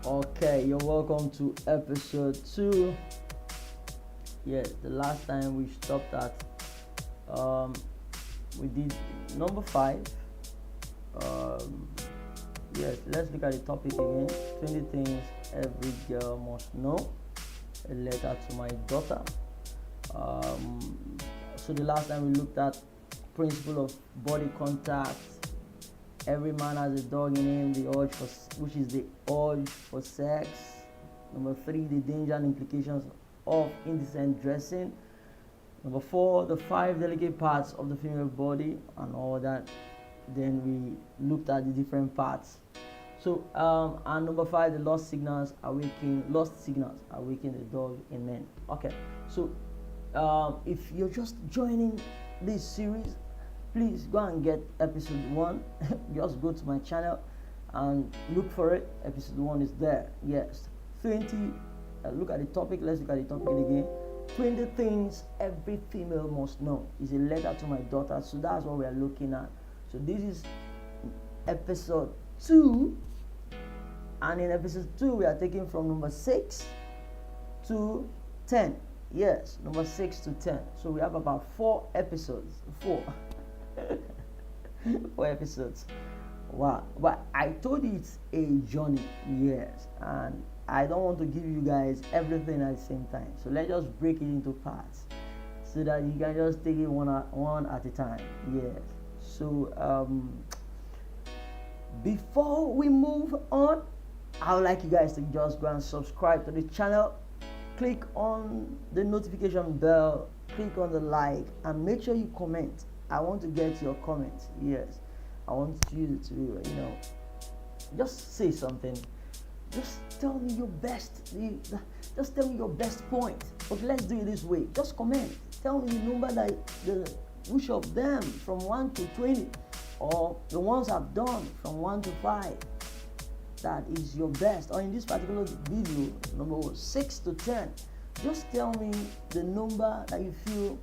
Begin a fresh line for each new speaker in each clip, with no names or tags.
Okay, you're welcome to episode 2. Yes, the last time we stopped at um we did number 5. Um yes, let's look at the topic again. 20 things every girl must know. A letter to my daughter. So the last time we looked at principle of body contact. Every man has a dog in him, which is the urge for sex. Number 3, the danger and implications of indecent dressing. Number 4, the 5 delicate parts of the female body and all that. Then we looked at the different parts. So and number 5, the lost signals awaken the dog in men. Okay, so if you're just joining this series, please go and get episode 1. Just go to my channel and look for it. Episode 1 is there. Yes, 20. Look at the topic. Let's look at the topic again. 20 things every female must know is a letter to my daughter. So that's what we are looking at. So this is episode 2, and in episode 2 we are taking from number 6 to 10. Yes, number 6 to 10. So we have about 4 episodes. 4 episodes. Wow. But I told you it's a journey. Yes, and I don't want to give you guys everything at the same time. So let's just break it into parts so that you can just take it one at a time. Yes. So before we move on, I would like you guys to just go and subscribe to the channel. Click on the notification bell, click on the like, and make sure you comment. I want to get your comments. Yes, I want you to, just say something. Just tell me your best. Just tell me your best point. But let's do it this way. Just comment. Tell me the number which of them from 1 to 20, or the ones I've done from 1 to 5. That is your best. Or in this particular video, number 6 to 10. Just tell me the number that you feel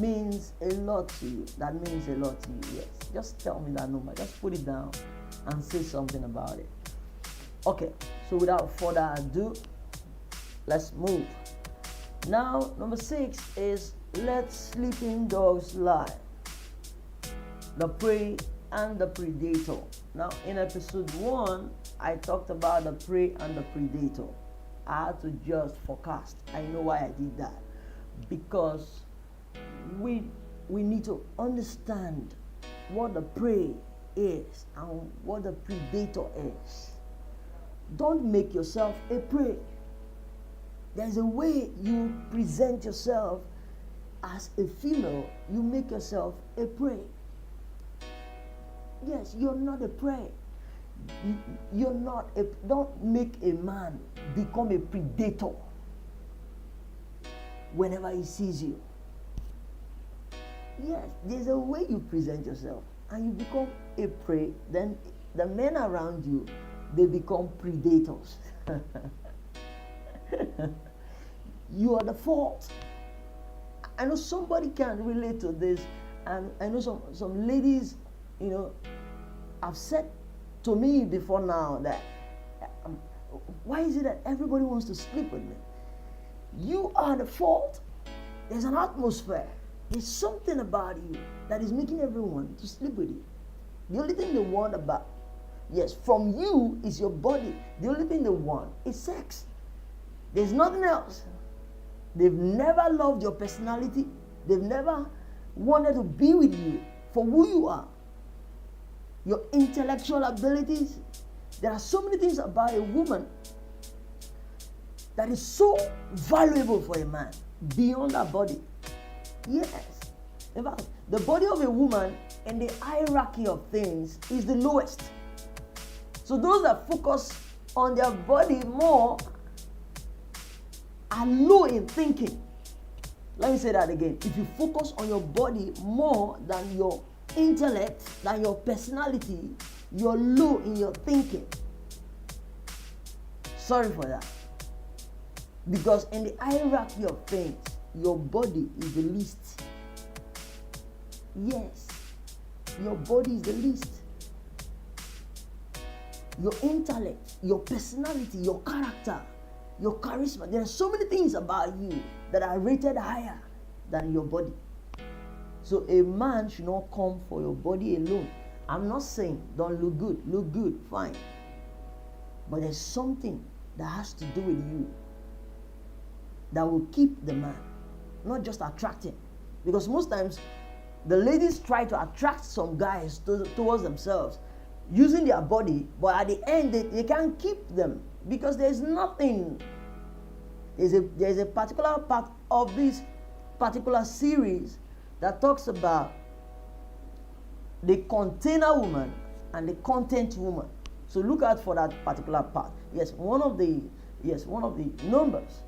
means a lot to you. That means a lot to you. Yes, just tell me that number. Just put it down and say something about it. Okay, so without further ado, let's move. Now, number 6 is let sleeping dogs lie. The prey and the predator. Now, in episode 1, I talked about the prey and the predator. I had to just forecast. I know why I did that. Because we need to understand what the prey is and what the predator is. Don't make yourself a prey. There's a way you present yourself as a female. You make yourself a prey. Yes, you're not a prey. Don't make a man become a predator whenever he sees you. Yes, there's a way you present yourself and you become a prey. Then the men around you, they become predators. You are the fault. I know somebody can relate to this, and I know some ladies, have said to me before now that why is it that everybody wants to sleep with me? You are the fault. There's an atmosphere. There's something about you that is making everyone to sleep with you. The only thing they want from you is your body. The only thing they want is sex. There's nothing else. They've never loved your personality. They've never wanted to be with you for who you are. Your intellectual abilities. There are so many things about a woman that is so valuable for a man beyond her body. Yes. In fact, the body of a woman in the hierarchy of things is the lowest. So those that focus on their body more are low in thinking. Let me say that again. If you focus on your body more than your intellect, than your personality, you're low in your thinking. Sorry for that. Because in the hierarchy of things, your body is the least. Yes, your body is the least. your intellect, your personality, your character, your charisma. There are so many things about you that are rated higher than your body. So a man should not come for your body alone. I'm not saying don't look good. Look good, fine. But there's something that has to do with you that will keep the man, not just attract him. Because most times, the ladies try to attract some guys towards themselves using their body, but at the end, they can't keep them because there's nothing. There's a particular part of this particular series that talks about the container woman and the content woman. So look out for that particular part. Yes, one of the numbers,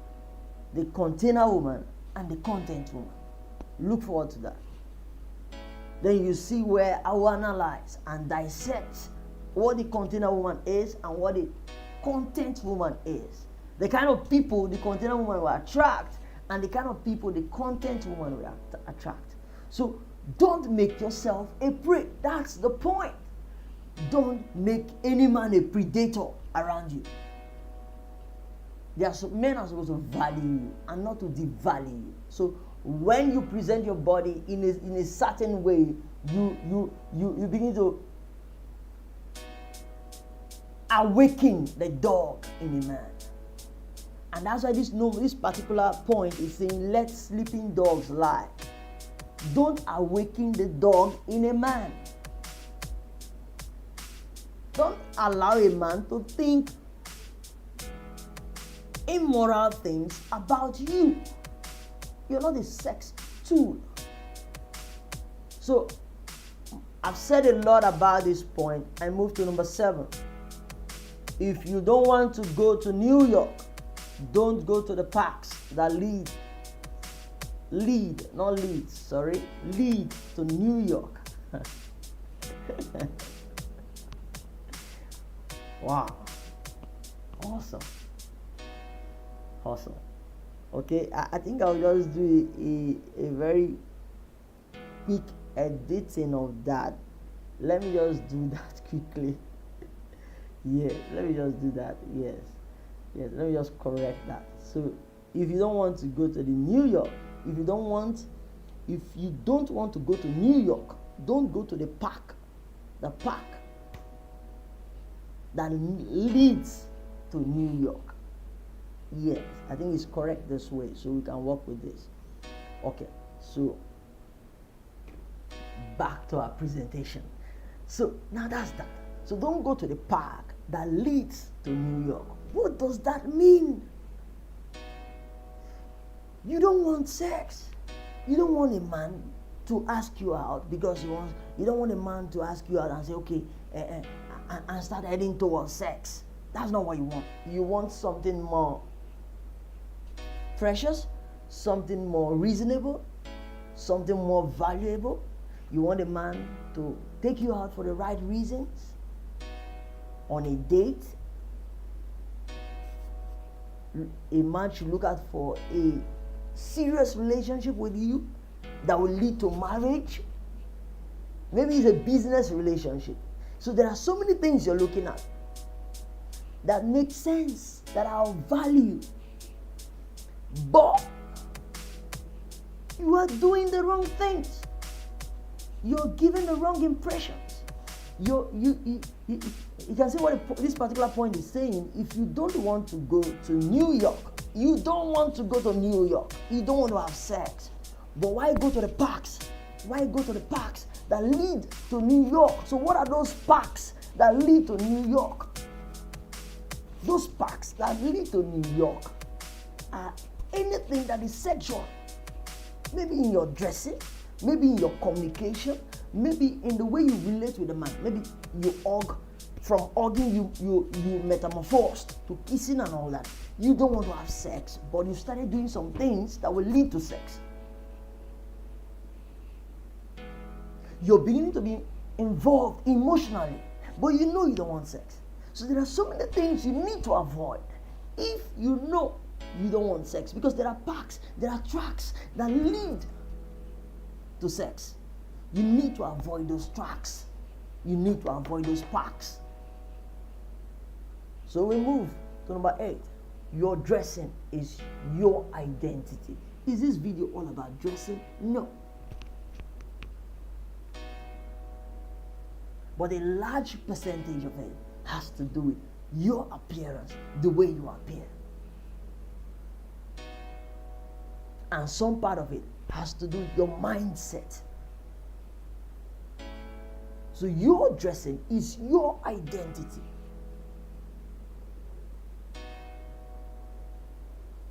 the container woman and the content woman. Look forward to that. Then you see where I will analyze and dissect what the container woman is and what the content woman is. The kind of people the container woman will attract and the kind of people the content woman will attract. So don't make yourself a prey. That's the point. Don't make any man a predator around you. Men are supposed to value you and not to devalue you. So when you present your body in a certain way, you begin to awaken the dog in a man. And that's why this particular point is saying, let sleeping dogs lie. Don't awaken the dog in a man. Don't allow a man to think immoral things about you. You're not a sex tool. So I've said a lot about this point. I move to number 7. If you don't want to go to New York, don't go to the parks that lead to New York. Wow. Awesome. Okay, I think I'll just do a very quick editing of that. Let me just do that quickly. Yes, let me just do that. Yes, let me just correct that. So if you don't want to go to the New York, if you don't want to go to New York, don't go to the park that leads to New York. Yes, I think it's correct this way, so we can work with this. Okay, so back to our presentation. So now that's that. So don't go to the park that leads to New York. What does that mean? You don't want sex. You don't want a man to ask you out because you don't want a man to ask you out and say, okay, and start heading towards sex. That's not what you want. You want something more precious, something more reasonable, something more valuable. You want a man to take you out for the right reasons, on a date. A man should look out for a serious relationship with you that will lead to marriage. Maybe it's a business relationship. So there are so many things you're looking at that make sense, that are of value. But you are doing the wrong things. You're giving the wrong impressions. You can see what this particular point is saying. If you don't want to go to New York, you don't want to go to New York. You don't want to have sex. But why go to the parks? Why go to the parks that lead to New York? So what are those parks that lead to New York? Those parks that lead to New York are anything that is sexual. Maybe in your dressing, maybe in your communication, maybe in the way you relate with a man. Maybe you hug. From hugging, you metamorphosed to kissing and all that. You don't want to have sex, but you started doing some things that will lead to sex. You're beginning to be involved emotionally, but you know you don't want sex. So there are so many things you need to avoid if you know you don't want sex, because there are parks, there are tracks that lead to sex. You need to avoid those tracks. You need to avoid those parks. So we move to number 8. Your dressing is your identity. Is this video all about dressing? No. But a large percentage of it has to do with your appearance, the way you appear. And some part of it has to do with your mindset. So your dressing is your identity.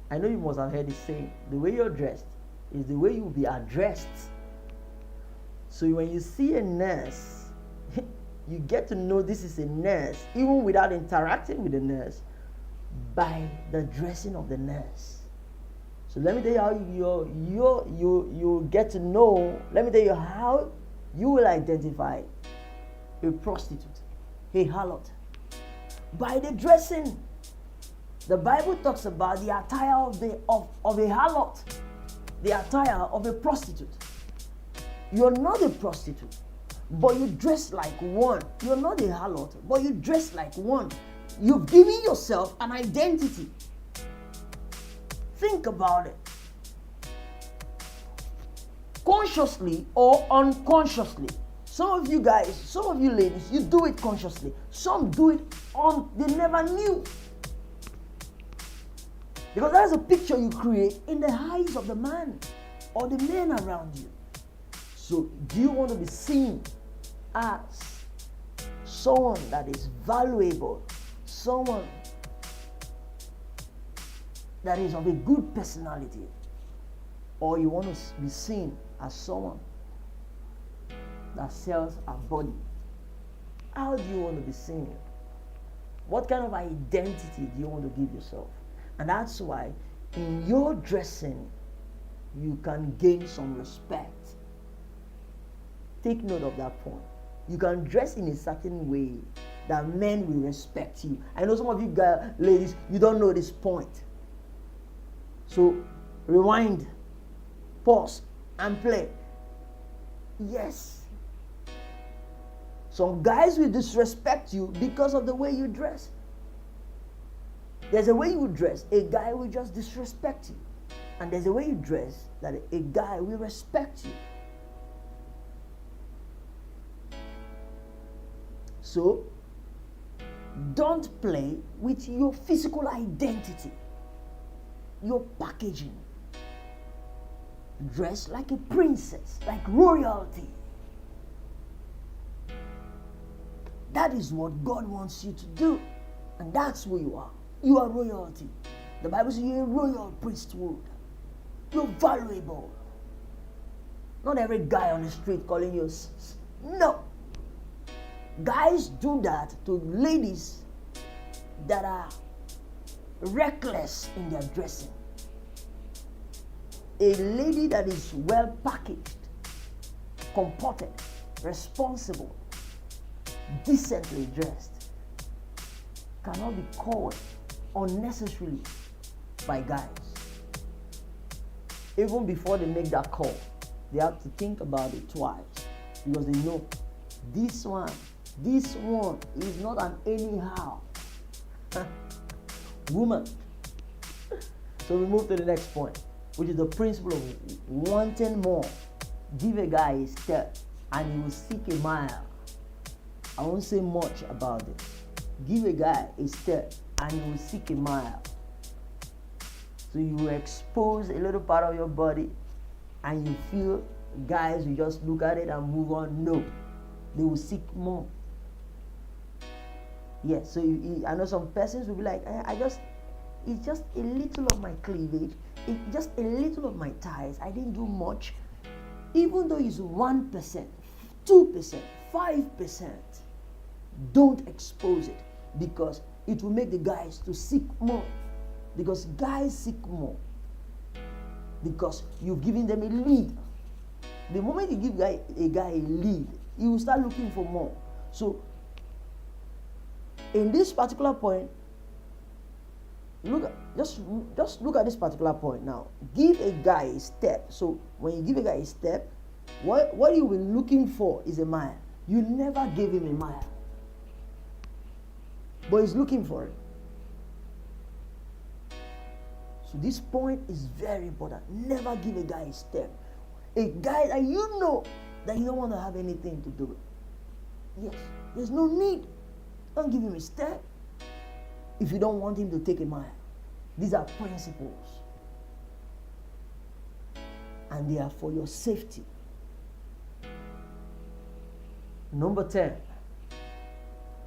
I know you must have heard it saying, the way you're dressed is the way you'll be addressed. So when you see a nurse, you get to know this is a nurse, even without interacting with the nurse, by the dressing of the nurse. So let me tell you how you get to know. Let me tell you how you will identify a prostitute, a harlot, by the dressing. The Bible talks about the attire of a harlot, the attire of a prostitute. You're not a prostitute, but you dress like one. You're not a harlot, but you dress like one. You've given yourself an identity. Think about it. Consciously or unconsciously. Some of you guys, some of you ladies, you do it consciously. Some do it they never knew. Because that's a picture you create in the eyes of the man or the men around you. So do you want to be seen as someone that is valuable, someone that is of a good personality, or you want to be seen as someone that sells a body? How do you want to be seen? What kind of identity do you want to give yourself? And that's why in your dressing, you can gain some respect. Take note of that point. You can dress in a certain way that men will respect you. I know some of you guys, ladies, you don't know this point. So rewind, pause, and play. Yes. Some guys will disrespect you because of the way you dress. There's a way you dress, a guy will just disrespect you. And there's a way you dress that a guy will respect you. So, don't play with your physical identity, your packaging. Dress like a princess, like royalty. That is what God wants you to do. And that's who you are. You are royalty. The Bible says you're a royal priesthood. You're valuable. Not every guy on the street calling you. No. Guys do that to ladies that are reckless in their dressing. A lady that is well packaged, comported, responsible, decently dressed cannot be called unnecessarily by guys. Even before they make that call, they have to think about it twice, because they know this one is not an anyhow woman. So we move to the next point, which is the principle of wanting more. Give a guy a step and he will seek a mile. I won't say much about it. Give a guy a step and he will seek a mile. So you expose a little part of your body and you feel guys will just look at it and move on. No, they will seek more. Yes, so I know some persons will be like, it's just a little of my cleavage, it's just a little of my thighs, I didn't do much. Even though it's 1%, 2%, 5%, don't expose it, because it will make the guys to seek more. Because guys seek more, because you've given them a lead. The moment you give a guy a lead, he will start looking for more. So in this particular point, just look at this particular point now. Give a guy a step. So when you give a guy a step, what you were looking for is a mile. You never gave him a mile, but he's looking for it. So this point is very important. Never give a guy a step. A guy that you know that you don't want to have anything to do with. Yes, there's no need. Don't give him a step if you don't want him to take a mile. These are principles. And they are for your safety. Number 10.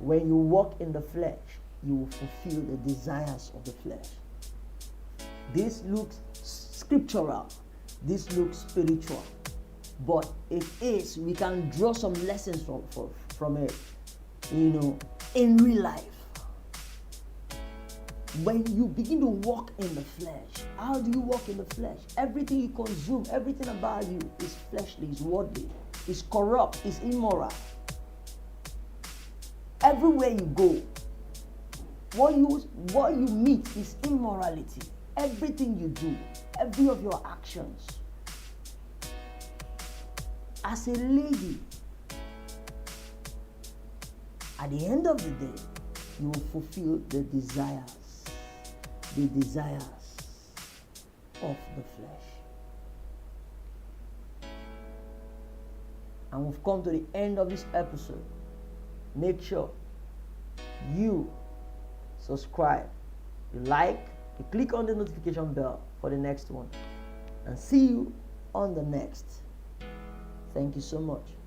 When you walk in the flesh, you will fulfill the desires of the flesh. This looks scriptural. This looks spiritual. But it is, we can draw some lessons from it, in real life. When you begin to walk in the flesh, how do you walk in the flesh? Everything you consume, everything about you is fleshly, is worldly, is corrupt, is immoral. Everywhere you go, what you meet is immorality. Everything you do, every of your actions. As a lady, at the end of the day, you will fulfill the desires of the flesh. And we've come to the end of this episode. Make sure you subscribe, you like, you click on the notification bell for the next one. And see you on the next. Thank you so much.